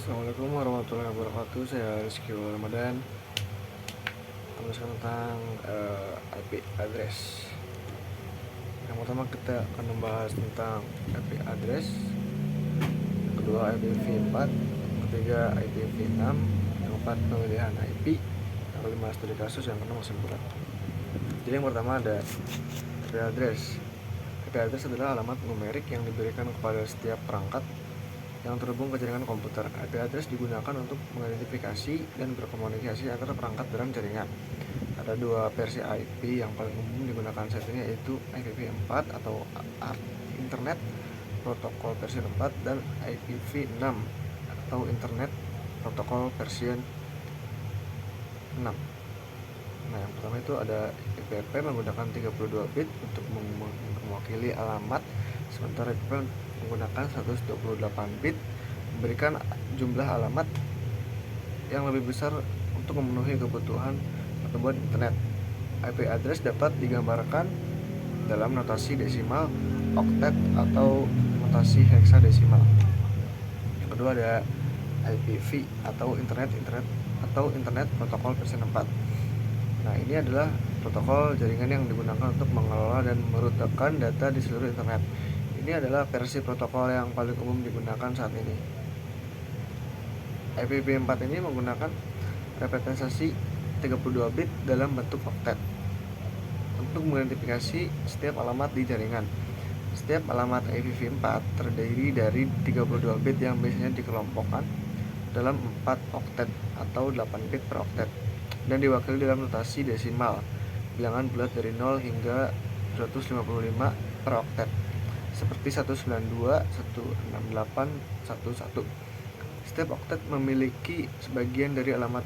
Assalamualaikum warahmatullahi wabarakatuh. Saya Rizky Ramadan. Tuliskan tentang IP address. Yang pertama kita akan membahas tentang IP address. Yang kedua IPv4, yang ketiga IPv6, yang keempat pemilihan IP, yang kelima studi kasus, yang keenam kesimpulan. Jadi yang pertama ada IP address. IP address adalah alamat numerik yang diberikan kepada setiap perangkat yang terhubung ke jaringan komputer. IP address digunakan untuk mengidentifikasi dan berkomunikasi antar perangkat dalam jaringan. Ada dua versi IP yang paling umum digunakan saat ini, yaitu IPv4 atau Internet Protokol versi 4 dan IPv6 atau Internet Protokol versi 6. Nah, yang pertama itu ada IPv menggunakan 32 bit untuk mewakili alamat, sementara IPv menggunakan 128 bit memberikan jumlah alamat yang lebih besar untuk memenuhi kebutuhan pertumbuhan internet. IP address dapat digambarkan dalam notasi desimal, oktet, atau notasi heksadesimal. Yang kedua ada IPv atau Internet Protokol versi 4. Nah, ini adalah protokol jaringan yang digunakan untuk mengelola dan merutekan data di seluruh internet. Ini adalah versi protokol yang paling umum digunakan saat ini. IPv4 ini menggunakan representasi 32 bit dalam bentuk oktet untuk mengidentifikasi setiap alamat di jaringan. Setiap alamat IPv4 terdiri dari 32 bit yang biasanya dikelompokkan dalam 4 oktet atau 8 bit per oktet dan diwakili dalam notasi desimal, bilangan bulat dari 0 hingga 255 per oktet, seperti 192, 168, 11. Setiap oktet memiliki sebagian dari alamat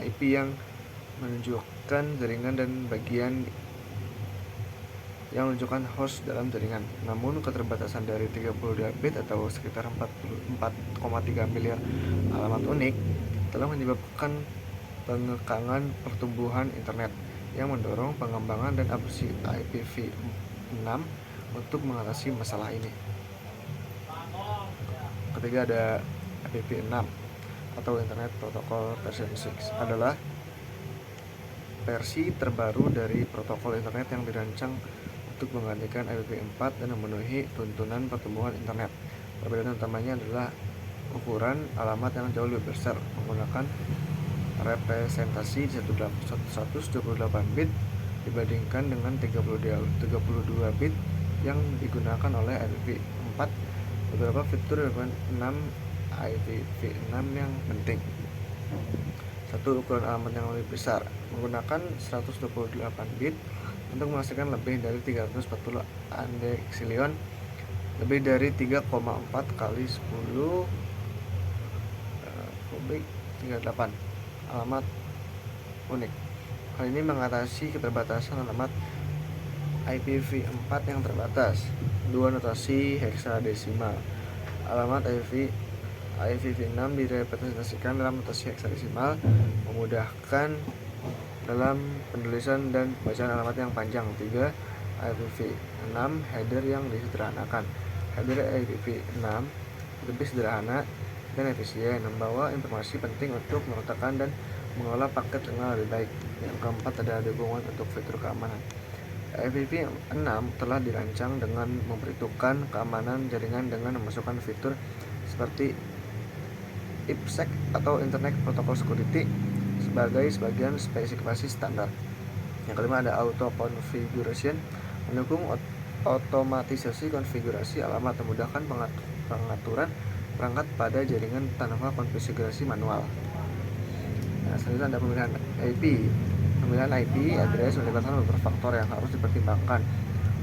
IP yang menunjukkan jaringan dan bagian yang menunjukkan host dalam jaringan. Namun keterbatasan dari 32 bit atau sekitar 4,3 miliar alamat unik telah menyebabkan pengekangan pertumbuhan internet yang mendorong pengembangan dan adopsi IPv6 untuk mengatasi masalah ini. Ketiga ada IPv6 atau Internet Protocol version 6, adalah versi terbaru dari protokol internet yang dirancang untuk menggantikan IPv4 dan memenuhi tuntunan pertumbuhan internet. Perbedaan utamanya adalah ukuran alamat yang jauh lebih besar, menggunakan representasi 128 bit dibandingkan dengan 32 bit yang digunakan oleh IPv4. Beberapa fitur IPv6 yang penting. 1. Ukuran alamat yang lebih besar, menggunakan 128 bit untuk menghasilkan lebih dari 340 andeksilion, lebih dari 3,4 kali 10 kubik 38 alamat unik. Hal ini mengatasi keterbatasan alamat IPv4 yang terbatas. 2. Notasi heksadesimal. Alamat IPv6 direpresentasikan dalam notasi heksadesimal, memudahkan dalam penulisan dan pembacaan alamat yang panjang. 3. IPv6 header yang disederhanakan. Header IPv6 lebih sederhana dan efisien, membawa informasi penting untuk meletakkan dan mengelola paket dengan lebih baik. Yang keempat ada dukungan untuk fitur keamanan. IPv6 telah dirancang dengan memperhitungkan keamanan jaringan dengan memasukkan fitur seperti IPsec atau Internet Protocol Security sebagai sebagian spesifikasi standar. Yang kelima ada auto configuration, mendukung otomatisasi konfigurasi alamat, memudahkan pengaturan perangkat pada jaringan tanpa konfigurasi manual. Nah, selanjutnya ada pemilihan IP. Pemilihan IP address melibatkan beberapa faktor yang harus dipertimbangkan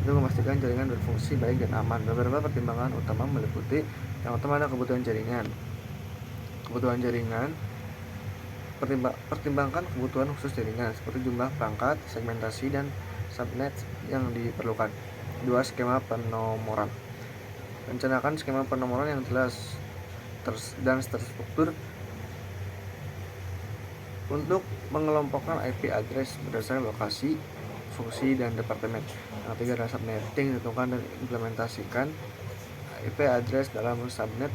untuk memastikan jaringan berfungsi baik dan aman. Beberapa pertimbangan utama meliputi: yang pertama ada kebutuhan jaringan. Pertimbangkan kebutuhan khusus jaringan seperti jumlah perangkat, segmentasi, dan subnet yang diperlukan. 2. Skema penomoran. Rencanakan skema penomoran yang jelas dan terstruktur untuk mengelompokkan IP address berdasarkan lokasi, fungsi, dan departemen. Yang ketiga adalah subnetting, ditentukan dan implementasikan IP address dalam subnet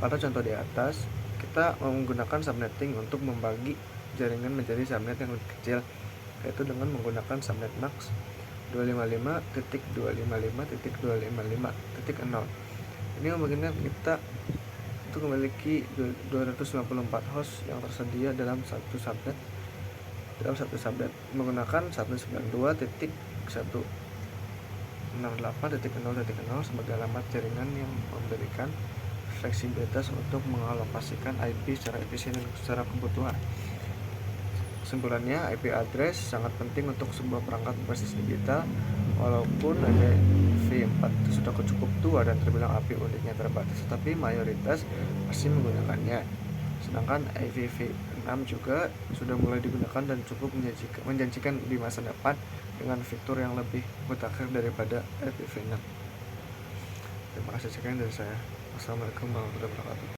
Pada contoh di atas, kita menggunakan subnetting untuk membagi jaringan menjadi subnet yang lebih kecil, yaitu dengan menggunakan subnet max 255.255.255.0. Ini memungkinkan kita untuk memiliki 254 host yang tersedia dalam satu subnet menggunakan 192.168.0.0 sebagai alamat jaringan yang memberikan fleksibilitas untuk mengalokasikan IP secara efisien dan secara kebutuhan. Kesimpulannya, IP address sangat penting untuk sebuah perangkat berbasis digital. Walaupun IPv4 itu sudah cukup tua dan terbilang API uniknya terbatas, tetapi mayoritas masih menggunakannya. Sedangkan IPv6 juga sudah mulai digunakan dan cukup menjanjikan di masa depan dengan fitur yang lebih mutakhir daripada IPv6. Terima kasih sekian dari saya. Wassalamualaikum warahmatullahi wabarakatuh.